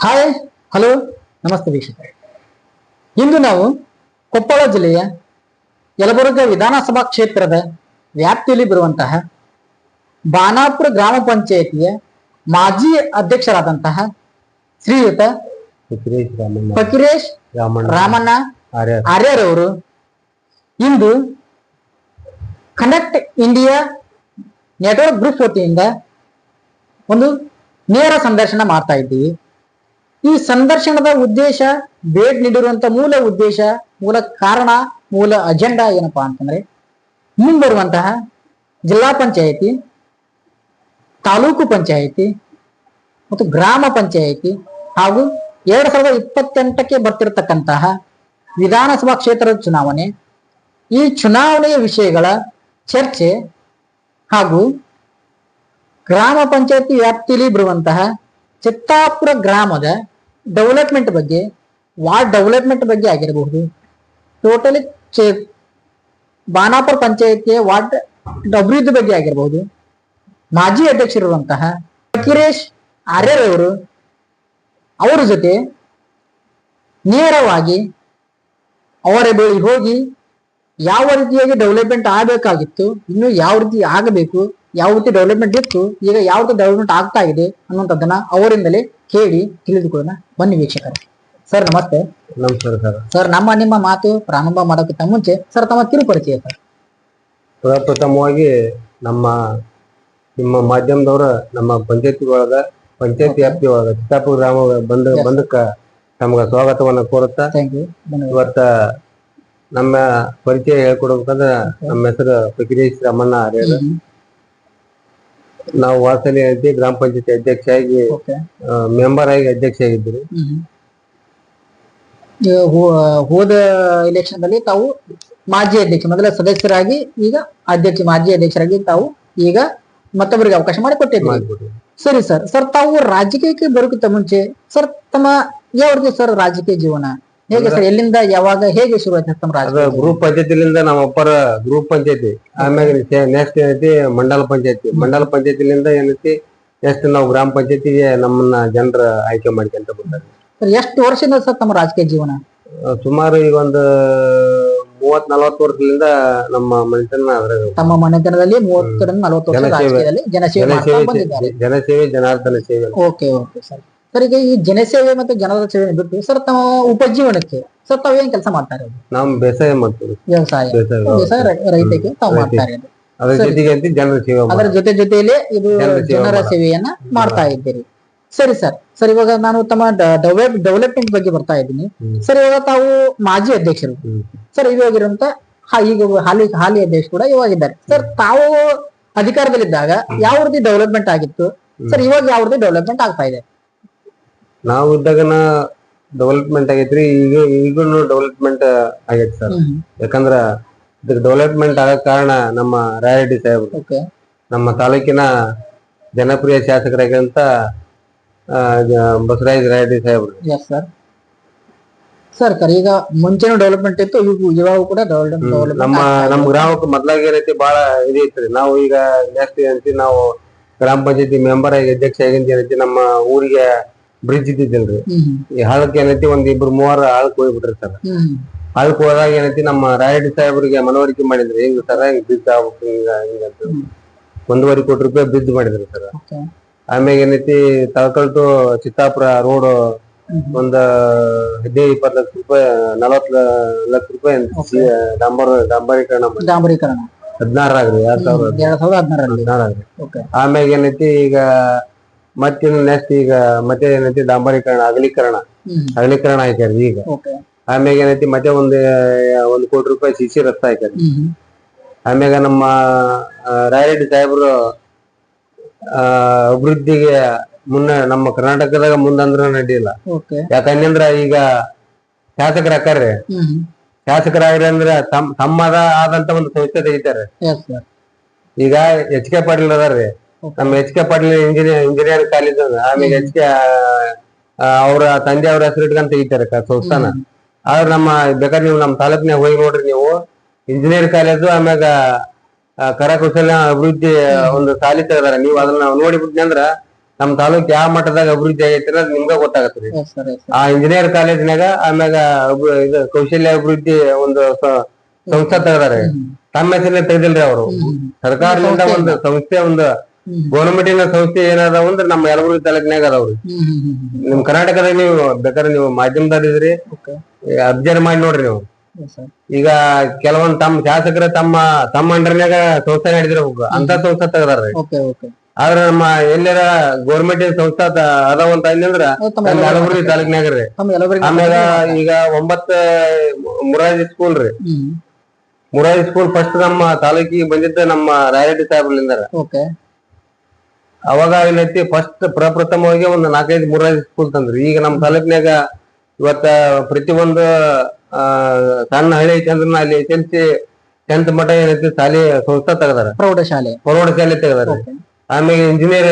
Hi hello ನಮಸ್ತೆ ವೀಕ್ಷಕರೇ. ಇಂದು ನಾವು ಕೊಪ್ಪಳ ಜಿಲ್ಲೆಯ ಯಲಬುರ್ಗಾ ವಿಧಾನಸಭಾ ಕ್ಷೇತ್ರದ ವ್ಯಾಪ್ತಿಯಲ್ಲಿ ಬರುವಂತಹ ಬಾನಾಪುರ ಗ್ರಾಮ ಪಂಚಾಯಿತಿಯ ಮಾಜಿ ಅಧ್ಯಕ್ಷರಾದಂತಹ ಶ್ರೀಯುತ ಫಕೀರೇಶ್ ರಾಮಣ್ಣ ಆರ್ಯರವರು ಇಂದು ಕನೆಕ್ಟ್ ಇಂಡಿಯಾ ನೆಟ್ವರ್ಕ್ ಗ್ರೂಪ್ ವತಿಯಿಂದ ಒಂದು ನೇರ ಸಂದರ್ಶನ ಮಾಡ್ತಾ ಇದ್ದೀವಿ. ಈ ಸಂದರ್ಶನದ ಉದ್ದೇಶ, ಭೇಟಿ ನೀಡಿರುವಂತ ಮೂಲ ಉದ್ದೇಶ, ಮೂಲ ಕಾರಣ, ಮೂಲ ಅಜೆಂಡಾ ಏನಪ್ಪಾ ಅಂತಂದ್ರೆ ಮುಂಬರುವಂತಹ ಜಿಲ್ಲಾ ಪಂಚಾಯಿತಿ, ತಾಲೂಕು ಪಂಚಾಯಿತಿ ಮತ್ತು ಗ್ರಾಮ ಪಂಚಾಯಿತಿ ಹಾಗೂ 2028ಕ್ಕೆ ಬರ್ತಿರತಕ್ಕಂತಹ ವಿಧಾನಸಭಾ ಕ್ಷೇತ್ರದ ಚುನಾವಣೆ, ಈ ಚುನಾವಣೆಯ ವಿಷಯಗಳ ಚರ್ಚೆ ಹಾಗೂ ಗ್ರಾಮ ಪಂಚಾಯತಿ ವ್ಯಾಪ್ತಿಯಲ್ಲಿ ಬರುವಂತಹ ಚಿತ್ತಾಪುರ ಗ್ರಾಮದ ಡೆವಲಪ್ಮೆಂಟ್ ಬಗ್ಗೆ, ವಾರ್ಡ್ ಡೆವಲಪ್ಮೆಂಟ್ ಬಗ್ಗೆ ಆಗಿರಬಹುದು, ಟೋಟಲಿ ಬಾನಾಪುರ ಪಂಚಾಯತಿಯ ವಾರ್ಡ್ ಅಭಿವೃದ್ಧಿ ಬಗ್ಗೆ ಆಗಿರಬಹುದು, ಮಾಜಿ ಅಧ್ಯಕ್ಷರಿರುವಂತಹ ಫಕೀರೇಶ್ ಆರ್ಯರವರು ಅವರ ಜೊತೆ ನೇರವಾಗಿ ಅವರ ಬಳಿ ಹೋಗಿ ಯಾವ ರೀತಿಯಾಗಿ ಡೆವಲಪ್ಮೆಂಟ್ ಆಗಬೇಕಾಗಿತ್ತು, ಇನ್ನು ಯಾವ ರೀತಿ ಆಗಬೇಕು, ಯಾವ ರೀತಿ ಡೆವಲಪ್ಮೆಂಟ್ ಇತ್ತು, ಈಗ ಯಾವ ರೀತಿ ಡೆವಲಪ್ಮೆಂಟ್ ಆಗ್ತಾ ಇದೆ ಅನ್ನುವಂಥದ್ದನ್ನ ಅವರಿಂದಲೇ ಕೇಳಿ ತಿಳಿದುಕೊಳ್ಳೋಣ. ಬನ್ನಿ ವೀಕ್ಷಕರೇ. ಸರ್ ನಮಸ್ತೆ. ನಮಸ್ಕಾರ ಸರ್. ಸರ್ ನಿಮ್ಮ ಮಾತು ಪ್ರಾರಂಭ ಮಾಡೋಕ್ಕಿಂತ ಮುಂಚೆ ಸರ್ ತಮ್ಮ ಕಿರು ಪರಿಚಯ ಸರ್. ಪ್ರಥಮವಾಗಿ ನಿಮ್ಮ ಮಾಧ್ಯಮದವರ ನಮ್ಮ ಪಂಚಾಯತಿ ವ್ಯಾಪ್ತಿ ಒಳಗ ಚಿತ್ತಾಪುರ ಗ್ರಾಮ ಬಂದಕ್ಕ ನಮ್ಗ ಸ್ವಾಗತವನ್ನ ಕೋರುತ್ತಾ, ಇವತ್ತ ನಮ್ಮ ಪರಿಚಯ ಹೇಳ್ಕೊಡ್ಬೇಕಂದ್ರ ನಮ್ಮ ಹೆಸರು ಫಕೀರೇಶ್ ರಾಮಣ್ಣ ಆರ್ಯ. ನಾವು ವಾಸಲಿ ಗ್ರಾಮ ಪಂಚಾಯತಿ ಅಧ್ಯಕ್ಷ ಆಗಿ ಮೆಂಬರ್ ಆಗಿ ಅಧ್ಯಕ್ಷ ಆಗಿದ್ದೀರಿ. ಹೋದ ಎಲೆಕ್ಷನ್ ದಲ್ಲಿ ತಾವು ಮಾಜಿ ಅಧ್ಯಕ್ಷ, ಮೊದಲ ಸದಸ್ಯರಾಗಿ ಈಗ ಮಾಜಿ ಅಧ್ಯಕ್ಷರಾಗಿ ತಾವು ಈಗ ಮತ್ತೊಬ್ಬರಿಗೆ ಅವಕಾಶ ಮಾಡಿ ಕೊಟ್ಟಿದ್ದೀರಿ. ಸರಿ ಸರ್. ಸರ್ ತಾವು ರಾಜಕೀಯಕ್ಕೆ ಬರೋಕ್ಕಿಂತ ಮುಂಚೆ ಸರ್ ತಮ್ಮ ಯಾವ ರೀತಿ ಸರ್ ರಾಜಕೀಯ ಜೀವನ ಹೇಗೆ ಸರ್, ಎಲ್ಲಿಂದ ಯಾವಾಗ ಹೇಗೆ ಶುರು ಆಯ್ತು ತಮ್ಮ ರಾಜಕೀಯ? ಗ್ರೂಪ್ ಪಂಚಾಯತಿಲಿಂದ ನಮ್ಮ ಅಪ್ಪರ ಗ್ರೂಪ್ ಪಂಚಾಯತಿ, ಆಮ್ಯಾಗ ನೆಕ್ಸ್ಟ್ ಏನೈತಿ ಮಂಡಲ ಪಂಚಾಯತಿಲಿಂದ ಏನೈತಿ ನೆಕ್ಸ್ಟ್ ನಾವು ಗ್ರಾಮ ಪಂಚಾಯತಿಗೆ ನಮ್ಮನ್ನ ಜನರ ಆಯ್ಕೆ ಮಾಡ್ಕೊಂತ ಬಂದಾರೆ. ಸರ್ ಎಷ್ಟು ವರ್ಷದಿಂದ ಸರ್ ತಮ್ಮ ರಾಜಕೀಯ ಜೀವನ? ಸುಮಾರು ಈಗ ಒಂದು 30-40 ವರ್ಷದಿಂದ ನಮ್ಮ ಮನೆತನ ತಮ್ಮ ಮನೆತನದಲ್ಲಿ 30-40 ವರ್ಷ ರಾಜಕೀಯದಲ್ಲಿ ಜನಸೇವೆ ಜನಾರ್ದನ ಸೇವೆ. Okay okay sir. ಸರ್ ಈಗ ಈ ಜನಸೇವೆ ಮತ್ತು ಜನರ ಸೇವೆ ಬಿಟ್ಟು ಸರ್ ತಮ್ಮ ಉಪಜೀವನಕ್ಕೆ ಸರ್ ತಾವ್ ಏನ್ ಕೆಲಸ ಮಾಡ್ತಾರೆ? ನಾವು ಬೇಸಾಯ ಮಾಡ್ತೀವಿ, ವ್ಯವಸಾಯ ರೈತಕ್ಕೆ ತಾವು ಮಾಡ್ತಾರೆ. ಅದರ ಜೊತೆಯಲ್ಲಿ ಇದು ಜನರ ಸೇವೆಯನ್ನ ಮಾಡ್ತಾ ಇದ್ದೀರಿ. ಸರಿ ಸರ್. ಸರ್ ಇವಾಗ ನಾನು ತಮ್ಮ ಡೆವಲಪ್ಮೆಂಟ್ ಬಗ್ಗೆ ಬರ್ತಾ ಇದ್ದೀನಿ. ಸರ್ ಇವಾಗ ತಾವು ಮಾಜಿ ಅಧ್ಯಕ್ಷರು ಸರ್, ಇವಾಗಿರುವಂತ ಈಗ ಹಾಲಿ ಅಧ್ಯಕ್ಷ ಕೂಡ ಇವಾಗಿದ್ದಾರೆ. ಸರ್ ತಾವು ಅಧಿಕಾರದಲ್ಲಿದ್ದಾಗ ಯಾವ ರೀತಿ ಡೆವಲಪ್ಮೆಂಟ್ ಆಗಿತ್ತು ಸರ್, ಇವಾಗ ಯಾವ ರೀತಿ ಡೆವಲಪ್ಮೆಂಟ್ ಆಗ್ತಾ ಇದೆ? ನಾವು ಇದ್ದಾಗನ ಡೆವಲಪ್ಮೆಂಟ್ ಆಗೈತ್ರಿ, ಈಗೂನು ಡೆವಲಪ್ಮೆಂಟ್ ಆಗೈತಿ ಸರ್. ಯಾಕಂದ್ರ ಇದಕ್ಕೆ ಡೆವಲಪ್ಮೆಂಟ್ ಆಗಕ್ ಕಾರಣ ನಮ್ಮ ರಾಯರೆಡ್ಡಿ ಸಾಹೇಬ್ರು, ನಮ್ಮ ತಾಲೂಕಿನ ಜನಪ್ರಿಯ ಶಾಸಕರಾಗಿರಂತ ಬಸವರಾಜ ರಾಯರೆಡ್ಡಿ ಸಾಹೇಬ್ರು. ಸರ್ ಈಗ ಮುಂಚೆನೂ ಡೆವಲಪ್ಮೆಂಟ್ ಇತ್ತು, ಇವಾಗ ಕೂಡ ನಮ್ಮ ಗ್ರಾಮಕ್ಕೆ ಮೊದ್ಲಾಗ ಏನೈತಿ ಬಹಳ ಇದೈತ್ರಿ. ನಾವು ಈಗ ನೆಕ್ಸ್ಟ್ ಏನೈತಿ ನಾವು ಗ್ರಾಮ ಪಂಚಾಯತಿ ಮೆಂಬರ್ ಆಗಿ ಅಧ್ಯಕ್ಷ ಆಗಿಂದ ಏನೈತಿ ನಮ್ಮ ಊರಿಗೆ ಬ್ರಿಡ್ಜ್ ಇದ್ದಿದ್ದಿಲ್ರಿ. ಈ ಹಾಳಕ್ಕೆ ಏನೈತಿ ಒಂದ್ 2-3 ಹಾಳಕ್ ಹೋಗ್ಬಿಟ್ರಿ ಸರ್. ಹಾಳಕ್ ಹೋದಾಗ ಏನೈತಿ ನಮ್ಮ ರಾಯರೆಡ್ಡಿ ಸಾಹೇಬ್ರಿಗೆ ಮನವರಿಕೆ ಮಾಡಿದ್ರಿ, ಹಿಂಗ್ ಸರ್ ಹಿಂಗ್ ಬ್ರಿಡ್ಜ್ ಆಗ್ಬೇಕು ಹಿಂಗ ಅಂತ 1.5 ಕೋಟಿ ರೂಪಾಯಿ ಬ್ರಿಡ್ಜ್ ಮಾಡಿದ್ರಿ ಸರ್. ಆಮ್ಯಾಗ ಏನೈತಿ ತಳಕಲ್ ಟು ಚಿತ್ತಾಪುರ ರೋಡ್ ಒಂದ್ 15-20 ಲಕ್ಷ ರೂಪಾಯಿ 40 ಲಕ್ಷ ರೂಪಾಯಿ ಡಾಂಬರೀಕರಣ 16 ಆಗ್ರಿ 2016. ಆಮ್ಯಾಗ ಏನೈತಿ ಈಗ ಮತ್ತೆ ನೆಕ್ಸ್ಟ್ ಈಗ ಮತ್ತೆ ಏನೈತಿ ಡಾಂಬರೀಕರಣ ಅಗಲೀಕರಣ ಹಾಕ್ಯಾರ ಈಗ. ಆಮ್ಯಾಗ ಏನೈತಿ ಮತ್ತೆ 1 ಕೋಟಿ ರೂಪಾಯಿ ಸಿಸಿ ರಸ್ತೆ ಹಾಕ್ಯಾರ. ಆಮ್ಯಾಗ ನಮ್ಮ ರಾಯರೆಡ್ಡಿ ಸಾಹೇಬ್ರು ಅಭಿವೃದ್ಧಿಗೆ ನಮ್ಮ ಕರ್ನಾಟಕದಾಗ ಮುಂದಂದ್ರ ನಡಿಲ್ಲ. ಯಾಕಂದ್ರ ಈಗ ಶಾಸಕರಾಗ್ರಿ ಅಂದ್ರ ತಮ್ಮದ ಆದಂತ ಒಂದು ಸಂಸ್ಥೆ ತೆಗಿತಾರೆ. ಈಗ HK ಪಾಟೀಲ್ ಅದಾರ್ರಿ, ನಮ್ಮ HK ಪಾಟೀಲ್ ಇಂಜಿನಿಯರ್ ಕಾಲೇಜ್, ಆಮೇಲೆ ಅವ್ರ ತಂದೆ ಅವ್ರ ಹೆಸರು ಇಟ್ಕೊಂಡ್ ತೆಗಿತಾರೆ ಸಂಸ್ಥಾನ. ಆದ್ರ ಬೇಕಾದ್ರೆ ನೀವು ನಮ್ಮ ತಾಲೂಕಿನಾಗ ಹೋಗಿ ನೋಡ್ರಿ, ನೀವು ಇಂಜಿನಿಯರ್ ಕಾಲೇಜು ಆಮ್ಯಾಗ ಕರಕೌಶಲ್ಯ ಅಭಿವೃದ್ಧಿ ಒಂದು ಸಾಲಿ ತೆಗದಾರ. ನೀವು ಅದನ್ನ ನೋಡಿಬಿಟ್ನಿ ಅಂದ್ರ ನಮ್ ತಾಲೂಕ್ ಯಾವ ಮಟ್ಟದಾಗ ಅಭಿವೃದ್ಧಿ ಆಗೈತಿ ಅನ್ನೋದು ನಿಮ್ಗ ಗೊತ್ತಾಗತ್ರಿ. ಎಸ್ ಸರ್ ಎಸ್ ಆ ಇಂಜಿನಿಯರ್ ಕಾಲೇಜ್ನಾಗ ಆಮ್ಯಾಗ ಇದು ಕೌಶಲ್ಯ ಅಭಿವೃದ್ಧಿ ಒಂದು ಸಂಸ್ಥೆ ತೆಗದಾರೆ. ತಮ್ಮ ಹೆಸರೇ ತೆಗ್ದಿಲ್ರಿ ಅವರು. ಸರ್ಕಾರದಿಂದ ಒಂದು ಸಂಸ್ಥೆ, ಒಂದು ಗೌರ್ಮೆಂಟಿನ ಸಂಸ್ಥೆ ಏನದಾವ ಅಂದ್ರೆ ನಮ್ಮ ಯಲಬುರ್ಗಿ ತಾಲೂಕಿನಾಗ ಅದಾವ್ರಿ. ನಿಮ್ ಕರ್ನಾಟಕದಾಗ ನೀವು ಬೇಕಾದ್ರೆ ನೀವು ಮಾಧ್ಯಮದವ್ರಿದ್ರಿ, ಅಬ್ಸರ್ವ್ ಮಾಡಿ ನೋಡ್ರಿ ನೀವು. ಈಗ ಕೆಲವೊಂದ್ ತಮ್ಮ ಶಾಸಕರ ತಮ್ಮ ಅಂಡರ್ನ್ಯಾಗ ಸಂಸ್ಥೆ ನಡೆದಿರ್ಬೇಕು, ಅಂತ ಸಂಸ್ಥೆ ತೆಗದಾರ್ರಿ. ಆದ್ರ ನಮ್ಮ ಎಲ್ಲರ ಗೌರ್ಮೆಂಟ್ ಸಂಸ್ಥಾ ಅದಾವಂತ ಅಂದ್ರ ಯಲಬುರ್ಗಿ ತಾಲೂಕಿನಾಗ್ರಿ. ಆಮ್ಯಾಗ ಈಗ 9 ಮುರಾರ್ಜಿ ಸ್ಕೂಲ್ ರೀ. ಮುರಾರ್ಜಿ ಸ್ಕೂಲ್ ಫಸ್ಟ್ ನಮ್ಮ ತಾಲೂಕಿಗೆ ಬಂದಿದ್ದ ನಮ್ಮ ರಾಯರೆಡ್ಡಿ ಸಾಹೇಬ್ರಿಂದ. ಅವಾಗ ಏನೈತಿ ಫಸ್ಟ್ ಪ್ರಪ್ರಥಮವಾಗಿ ಒಂದು 4-5 ಮುರಾರ್ಜಿ ಸ್ಕೂಲ್ ತಂದ್ರಿ. ಈಗ ನಮ್ಮ ತಾಲೂಕಿನಾಗ ಇವತ್ತ ಪ್ರತಿಯೊಂದು ಸಣ್ಣ ಹಳ್ಳಿ ಐತಿ ಅಂದ್ರ ಅಲ್ಲಿ SLC 10th ಮಠ ಏನೈತಿ ಶಾಲೆ ಸಂಸ್ಥಾ ತೆಗದಾರ, ಪ್ರೌಢಶಾಲೆ ತೆಗದಾರ. ಆಮೇಲೆ ಇಂಜಿನಿಯರ್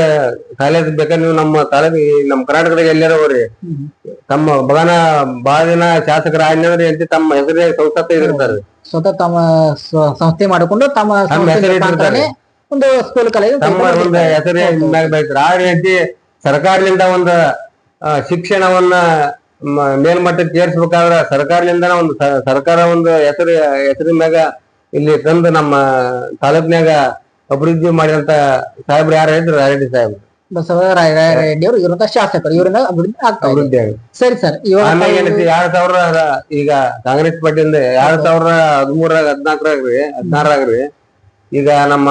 ಕಾಲೇಜ್ ಬೇಕಾದ್ರೆ ನೀವು ನಮ್ಮ ತಾಲೂಕು ನಮ್ಮ ಕರ್ನಾಟಕದಾಗ ಎಲ್ಲಾರ ಹೋಗ್ರಿ, ತಮ್ಮ ಬಗನ ಬಾಳ ದಿನ ಶಾಸಕರ ಆಜ್ಞೆ ಅಂತ ತಮ್ಮ ಹೆಸರೇ ಸಂಸ್ಥಾ ತೆಗೆದಿರ್ತಾರೆ. ಸ್ವತಃ ತಮ್ಮ ಸಂಸ್ಥೆ ಮಾಡಿಕೊಂಡು ತಮ್ಮ ಹೆಸರೇ ಒಂದು ಸ್ಕೂಲ್ ಕಾಲೇಜ್ ತಮ್ಮ ಒಂದು ಹೆಸರೇ ಬೆಳಿತಾರೆ. ಆ ರೀತಿ ಸರ್ಕಾರದಿಂದ ಒಂದು ಶಿಕ್ಷಣವನ್ನ ಮೇಲ್ಮಟ್ಟಕ್ಕೆ ಏರ್ಸ್ಬೇಕಾದ್ರ ಸರ್ಕಾರದಿಂದ ಒಂದು ಸರ್ಕಾರ ಒಂದು ಹೆಸರಿನ ಮ್ಯಾಗ ಇಲ್ಲಿ ತಂದು ನಮ್ಮ ತಾಲೂಕಿನಾಗ ಅಭಿವೃದ್ಧಿ ಮಾಡಿದಂತ ಸಾಹೇಬ್ರು ಯಾರು ಹೇಳಿದ್ರು? ರಾಯರೆಡ್ಡಿ ಸಾಹೇಬ್ರು, ಬಸವರಾಜ ರೆಡ್ಡಿ ಅವರು ಇರುವಂತ ಶಾಸಕರು, ಇವರಿಂದ ಅಭಿವೃದ್ಧಿ ಆಗಿದೆ. ಸರಿ ಸರ್, ಆಮೇಲೆ ಏನೈತಿ 2000 ಈಗ ಕಾಂಗ್ರೆಸ್ ಪಾರ್ಟಿಯಿಂದ 2013-14 ಈಗ ನಮ್ಮ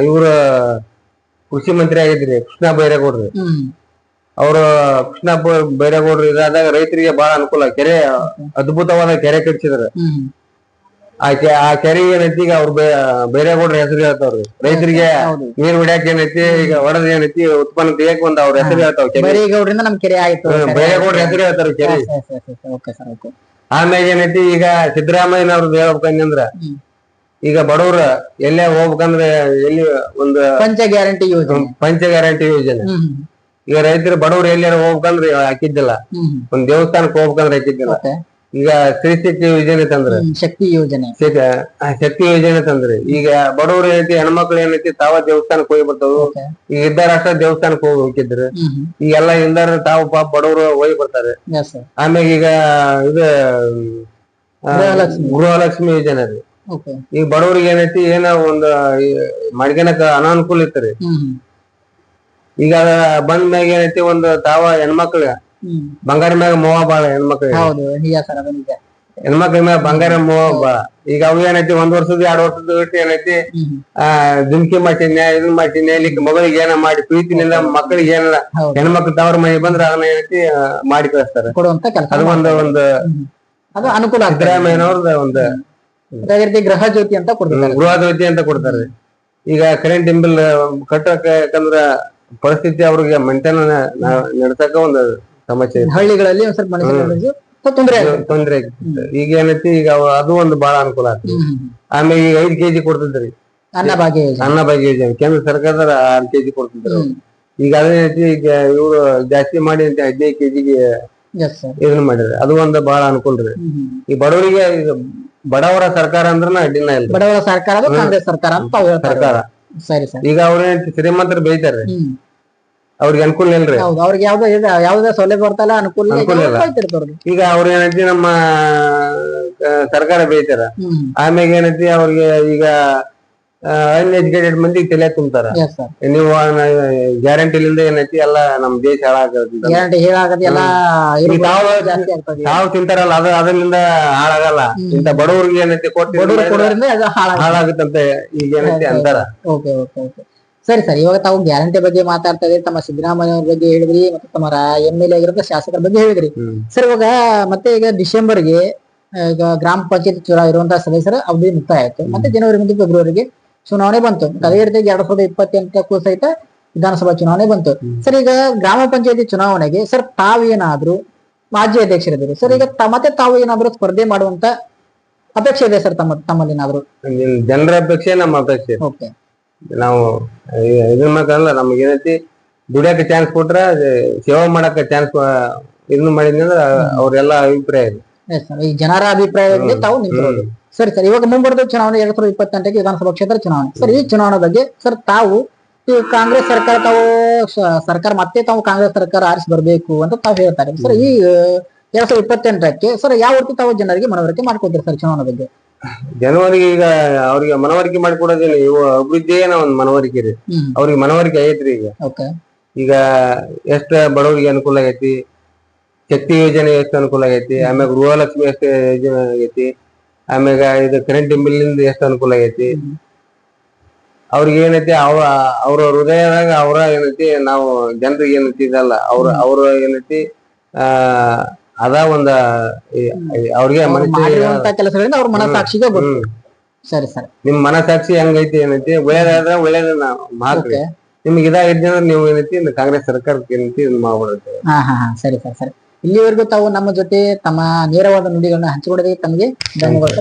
ಇವ್ರ ಕೃಷಿ ಮಂತ್ರಿ ಆಗಿದ್ರಿ ಕೃಷ್ಣ ಬೈರೇಗೌಡ್ರಿ. ಅವರು ಕೃಷ್ಣ ಬೈರೇಗೌಡ್ರು ಇದಾದಾಗ ರೈತರಿಗೆ ಬಹಳ ಅನುಕೂಲ. ಕೆರೆ ಅದ್ಭುತವಾದ ಕೆರೆ ಕಟ್ಟಿಸಿದ್ರು. ಆ ಕೆರೆ ಏನೈತಿ ಈಗ ಅವ್ರ ಬೈರೇಗೌಡ್ರ ಹೆಸರು ಹೇಳ್ತಾವ್ರಿ. ರೈತರಿಗೆ ನೀರ್ ಹೊಡ್ಯಾಕ ಏನೈತಿ, ಈಗ ಹೊಡೆದ್ ಏನೈತಿ ಉತ್ಪನ್ನ ತೆಗಿಯಕ್ ಒಂದ್ ಅವ್ರ ಹೆಸರು ಹೇಳ್ತಾವ. ಬೈರೇಗೌಡ್ರಿಂದ ನಮ್ ಕೆರೆ ಆಯ್ತು, ಬೈರೇಗೌಡ್ರ ಹೆಸರು ಹೇಳ್ತಾರ ಕೆರೆ. ಆಮೇಲೆ ಏನೈತಿ ಈಗ ಸಿದ್ದರಾಮಯ್ಯನವ್ರದ್ದು ಹೇಳ್ಬೇಕಂದ್ರ, ಈಗ ಬಡವ್ರ ಎಲ್ಲೇ ಹೋಗ್ಬೇಕಂದ್ರೆ ಎಲ್ಲಿ ಒಂದು ಪಂಚ ಗ್ಯಾರಂಟಿ ಯೋಜನೆ. ಈಗ ರೈತರು ಬಡವ್ರು ಎಲ್ಲಾರ ಹೋಗ್ಬೇಕಂದ್ರೆ ಹಾಕಿದ್ದಿಲ್ಲ, ಒಂದ್ ದೇವಸ್ಥಾನಕ್ಕೆ ಹೋಗ್ಬೇಕಂದ್ರೆ ಹಾಕಿದ್ದಿಲ್ಲ. ಈಗ ಸ್ತ್ರೀ ಶಕ್ತಿ ಯೋಜನೆ ತಂದ್ರೆ, ಶಕ್ತಿ ಯೋಜನೆ ತಂದ್ರಿ. ಈಗ ಬಡವ್ರು ಏನೈತಿ, ಹೆಣ್ಮಕ್ಳು ಏನೈತಿ ತಾವ ದೇವಸ್ಥಾನಕ್ಕೆ ಹೋಗಿ ಬರ್ತಾವ. ಈಗ ಇದ್ದಾರ ಅಷ್ಟ ದೇವಸ್ಥಾನಕ್ಕೆ ಹೋಗಿ ಹೋಗಿದ್ರು. ಈಗೆಲ್ಲ ಇಲ್ದಾರ ತಾವು ಪಾಪ ಬಡವ್ರು ಹೋಗಿ ಬರ್ತಾರೆ. ಆಮ್ಯಾಗ ಈಗ ಇದು ಗೃಹಲಕ್ಷ್ಮಿ ಯೋಜನೆ ರೀ. ಈಗ ಬಡವ್ರಿಗೆ ಏನೈತಿ ಏನೋ ಒಂದು ಮಾಡ್ಕೊಳಕ ಅನಾನುಕೂಲ ಇತ್ತರಿ. ಈಗ ಬಂದ ಮ್ಯಾಗ ಏನೈತಿ ಒಂದು ತಾವ ಹೆಣ್ಮಕ್ಳು ಬಂಗಾರ ಮ್ಯಾಗ ಮೋಹ ಬಾಳ, ಹೆಣ್ಮಕ್ಳ ಮ್ಯಾಗ ಬಂಗಾರ ಮೋಹ ಬಾಳ. ಈಗ ಅವು ಏನೈತಿ 1 ವರ್ಷದ 2 ವರ್ಷದ ಇಟ್ಟು ಏನೈತಿ ದುಮ್ಕಿ ಮಾಡ್ತೀನಿ, ಇದನ್ ಮಾಡ್ತೀನಿ, ಇಲ್ಲಿ ಮಗಳಿಗೆ ಏನ ಮಾಡಿ ಪ್ರೀತಿನಿಂದ ಮಕ್ಕಳಿಗೆ ಏನಾರ ಹೆಣ್ಮಕ್ಳು ತವ್ರ ಮನೆ ಬಂದ್ರ ಅದನ್ನ ಏನೈತಿ ಮಾಡಿ ಕಳಿಸ್ತಾರೆ. ಅದು ಒಂದು ಅನುಕೂಲ. ಸಿದ್ದರಾಮಯ್ಯನವ್ರದ ಒಂದು ಗೃಹ ಜ್ಯೋತಿ ಅಂತ ಕೊಡ್ತಾರೆ. ಈಗ ಕರೆಂಟ್ ಬಿಲ್ ಕಟ್ಟಕ ಯಾಕಂದ್ರ ಪರಿಸ್ಥಿತಿ ಅವ್ರಿಗೆ ಮೇಂಟೈನ್ ನಡ್ಸಕ ಒಂದು ಸಮಸ್ಯೆ, ಹಳ್ಳಿಗಳಲ್ಲಿ ತೊಂದ್ರೆ ಆಗಿತ್ತು. ಈಗ ಏನೈತಿ ಈಗ ಅದು ಒಂದು ಬಹಳ ಅನುಕೂಲ ಆಗ್ತದೆ. ಆಮೇಲೆ ಈಗ 5 kg ಕೊಡ್ತಿದ್ರಿ ಅನ್ನಭಾಗ್ಯ ಯೋಜನೆ, ಕೇಂದ್ರ ಸರ್ಕಾರದ 6 kg ಕೊಡ್ತಿದ್ರು. ಈಗ ಅದೇನೈತಿ ಈಗ ಇವ್ರು ಜಾಸ್ತಿ ಮಾಡಿ ಅಂತ 15 kg ಇದನ್ನ ಮಾಡಿದ್ರೆ ಅದು ಒಂದು ಬಹಳ ಅನುಕೂಲ ರೀ. ಈ ಬಡವರಿಗೆ ಬಡವರ ಸರ್ಕಾರ ಅಂದ್ರನ ಅಡ್ಡಿನ ಇಲ್ಲ, ಬಡವರ ಸರ್ಕಾರ ಕಾಂಗ್ರೆಸ್ ಸರ್ಕಾರ ಸರ್ಕಾರ. ಈಗ ಅವ್ರೇನ್ ಶ್ರೀಮಂತರು ಬೈತಾರ್ರಿ, ಅವ್ರಿಗೆ ಅನುಕೂಲ ಇಲ್ರಿ. ಅವ್ರಿಗೆ ಯಾವ್ದೇ ಸೌಲಭ್ಯ ಬರ್ತಲ್ಲ, ಅನುಕೂಲ ಇಲ್ಲ. ಈಗ ಅವ್ರ ಏನೈತಿ ನಮ್ಮ ಸರ್ಕಾರ ಬೈತಾರ. ಆಮ್ಯಾಗ ಏನೈತಿ ಅವ್ರಿಗೆ ಈಗ ಅನ್ಎಜುಕೇಟೆಡ್ ಮಂದಿಗೆ ತಲೆ ತುಂಬ್ತಾರ. ನೀವು ಗ್ಯಾರಂಟಿಲಿಂದ ಏನೈತಿ ಎಲ್ಲಾ ನಮ್ ದೇಶ ತಾವು ತಿಂತಾರಲ್ಲ, ಅದರಿಂದ ಹಾಳಾಗಲ್ಲ. ಇಂತ ಬಡವ್ರಿಗೆ ಏನೈತಿ ಹಾಳಾಗುತ್ತಂತ ಈಗ ಏನೈತಿ ಅಂತಾರ. ಸರಿ ಸರ್, ಇವಾಗ ತಾವು ಗ್ಯಾರಂಟಿ ಬಗ್ಗೆ ಮಾತಾಡ್ತಾ ಇದ್ರಿ, ತಮ್ಮ ಸಿದ್ದರಾಮಯ್ಯ ಅವ್ರ ಬಗ್ಗೆ ಹೇಳಿದ್ರಿ, ಮತ್ತೆ ತಮ್ಮ MLA ಆಗಿರೋ ಶಾಸಕರ ಬಗ್ಗೆ ಹೇಳಿದ್ರಿ. ಸರ್, ಇವಾಗ ಮತ್ತೆ ಈಗ ಡಿಸೆಂಬರ್ಗೆ ಈಗ ಗ್ರಾಮ ಪಂಚಾಯತ್ ಚುನಾವಣೆ ಇರುವಂತಹ ಸದಸ್ಯರ ಅವಧಿ ಮುಕ್ತಾಯ ಆಯ್ತು. ಮತ್ತೆ ಜನವರಿ ಮತ್ತು ಫೆಬ್ರವರಿಗೆ ಚುನಾವಣೆ ಬಂತು. ಅದೇ ರೀತಿಯಾಗಿ 2028ಕ್ಕೂ ಸಹಿತ ವಿಧಾನಸಭಾ ಚುನಾವಣೆ ಬಂತು. ಸರ್, ಈಗ ಗ್ರಾಮ ಪಂಚಾಯತಿ ಚುನಾವಣೆಗೆ ಸರ್ ತಾವೇನಾದ್ರೂ ಮಾಜಿ ಅಧ್ಯಕ್ಷರಿದ್ದೀರಿ ಸರ್, ಈಗ ಮತ್ತೆ ತಾವು ಏನಾದ್ರು ಸ್ಪರ್ಧೆ ಮಾಡುವಂತ ಅಪೇಕ್ಷೆ ಇದೆ ಸರ್ ತಮ್ಮಲ್ಲಿ ಏನಾದ್ರು? ಜನರ ಅಪೇಕ್ಷೆ ನಮ್ಮ ಅಪೇಕ್ಷೆ. ನಾವು ಇದನ್ನ ಮಾತ್ರಲ್ಲ, ನಮ್ಗೆ ಏನೈತಿ ದುಡಿಯಕ್ಕೆ ಚಾನ್ಸ್ ಕೊಟ್ರ ಸೇವಾ ಮಾಡಕ ಚಾನ್ಸ್ ಇದನ್ನ ಮಾಡಿದ್ನಂದ್ರ ಅವ್ರೆಲ್ಲ ಅಭಿಪ್ರಾಯ ಇದೆ. ಈ ಜನರ ಅಭಿಪ್ರಾಯದಲ್ಲಿ ತಾವು ನಿಂತಿರೋದು. ಸರಿ ಸರ್, ಇವಾಗ ಮುಂಬರುವ ಚುನಾವಣೆ 2028ಕ್ಕೆ ವಿಧಾನಸಭಾ ಕ್ಷೇತ್ರ ಚುನಾವಣೆ. ಸರ್, ಈ ಚುನಾವಣೆ ಬಗ್ಗೆ ಸರ್ ತಾವು ಈ ಕಾಂಗ್ರೆಸ್ ಸರ್ಕಾರ ತಾವು ಸರ್ಕಾರ ಮತ್ತೆ ತಾವು ಕಾಂಗ್ರೆಸ್ ಸರ್ಕಾರ ಆರಿಸಿ ಬರ್ಬೇಕು ಅಂತ ತಾವು ಹೇಳ್ತಾರೆ ಸರ್. ಈ 2028ಕ್ಕೆ ಸರ್ ಯಾವ ರೀತಿ ತಾವು ಜನರಿಗೆ ಮನವರಿಕೆ ಮಾಡ್ಕೊತೀರಿ ಸರ್ ಚುನಾವಣೆ ಬಗ್ಗೆ? ಜನವರಿಗೆ ಈಗ ಅವ್ರಿಗೆ ಮನವರಿಕೆ ಮಾಡಿಕೊಡೋದಿಲ್ಲ, ಇವು ಅಭಿವೃದ್ಧಿಯೇ ಒಂದು ಮನವರಿಕೆ ರೀ. ಅವ್ರಿಗೆ ಮನವರಿಕೆ ಆಗೈತ್ರಿ. ಈಗ ಎಷ್ಟ ಬಡವರಿಗೆ ಅನುಕೂಲ ಆಗೈತಿ, ಶಕ್ತಿ ಯೋಜನೆ ಎಷ್ಟು ಅನುಕೂಲ ಆಗೈತಿ, ಆಮ್ಯಾಗ ಗೃಹಲಕ್ಷ್ಮಿ ಎಷ್ಟು ಯೋಜನೆ ಆಗೈತಿ, ಆಮ್ಯಾಗ ಇದು ಕರೆಂಟ್ ಬಿಲ್ಲಿಂದ ಎಷ್ಟು ಅನುಕೂಲ ಆಗೈತಿ. ಅವ್ರಿಗೆ ಏನೈತಿ ಅವ್ರ ಹೃದಯದಾಗ ಅವ್ರ ಏನೈತಿ ನಾವು ಜನರಿಗೆ ಏನೈತಿ ಇದಲ್ಲ, ಅವ್ರ ಏನೈತಿ ಅದ ಒಂದ ಅವ್ರಿಗೆ ಕೆಲಸಗಳಿಂದ ಅವ್ರ ಮನಸಾಕ್ಷಿಗೆ ಸರಿ ಸರ್. ನಿಮ್ ಮನಸಾಕ್ಷಿ ಹೆಂಗೈತಿ ಏನೈತಿ, ಒಳ್ಳೇದಾದ್ರ ಒಳ್ಳೇದ ಮಾಡ್ರಿ, ನಿಮ್ಗೆ ಇದಾಗೈತಿ ಅಂದ್ರೆ ನೀವು ಏನೈತಿ ಕಾಂಗ್ರೆಸ್ ಸರ್ಕಾರಕ್ಕೆ ಏನೈತಿ ಮಾಡ್ಬಿಡುತ್ತೆ. ಸರಿ ಸರ್. ಸರಿ, ಇಲ್ಲಿವರೆಗೂ ತಾವು ನಮ್ಮ ಜೊತೆ ತಮ್ಮ ನೇರವಾದ ನುಡಿಗಳನ್ನ ಹಂಚಿಕೊಂಡಿದ್ದಕ್ಕೆ ತಮಗೆ ಧನ್ಯವಾದ.